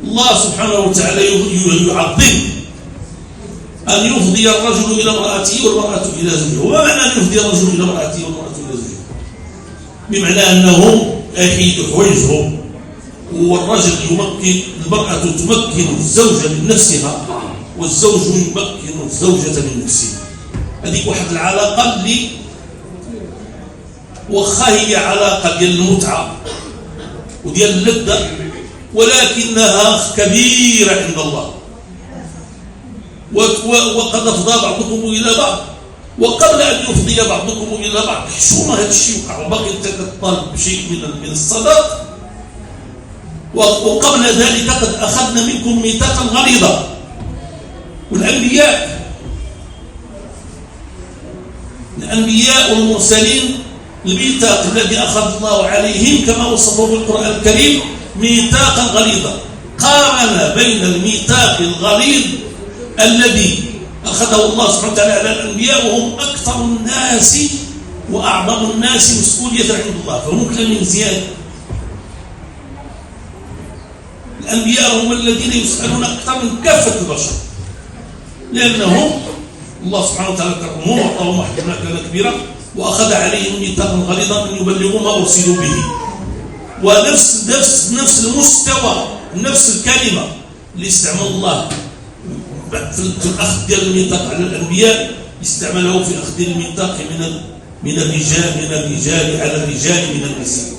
الله سبحانه وتعالى يعظم أن يفضي الرجل إلى امرأته والمرأة إلى زوجها. وما معنى أن يفضي الرجل إلى امرأته والمرأة إلى زوجها؟ بمعنى أنهم يحيد حويجهم، والرجل يمكن، المرأة تمكن الزوجة من نفسها، والزوج يمكن الزوجة من نفسه. هذيك واحد العلاقة اللي وخا هي علاقة ديال المتعة وديال اللذة، ولكنها كبيرة عند الله. وقد أفضى بعضكم إلى بعض، وقبل أن يفضي بعضكم إلى بعض حشومة هذا الشيء وقع، وباقي أنت كتطالب بشيء من الصداق. وقبل ذلك قد أخذنا منكم ميثاقا غليظا. والأنبياء والمرسلين الميثاق الذي أخذ الله عليهم كما وصفه بالقرآن الكريم ميثاقا غليظا. قارن بين الميثاق الغليظ الذي أخذه الله سبحانه وتعالى على الأنبياء، وهم أكثر الناس وأعظم الناس مسؤولية عند الله، فهم كلام زيادة. الأنبياء هم الذين يسألون أكثر من كافة البشر، لأنهم الله سبحانه وتعالى كرمهم وأعطاهم مكانة كبيرة، وأخذ عليهم ميثاقا غليظا أن يبلغوا ما أرسلوا به. ونفس المستوى، نفس الكلمة اللي استعمل الله في الأخذ ديال الميثاق على الأنبياء استعمله في أخذ الميثاق من الرجال على الرجال من النساء.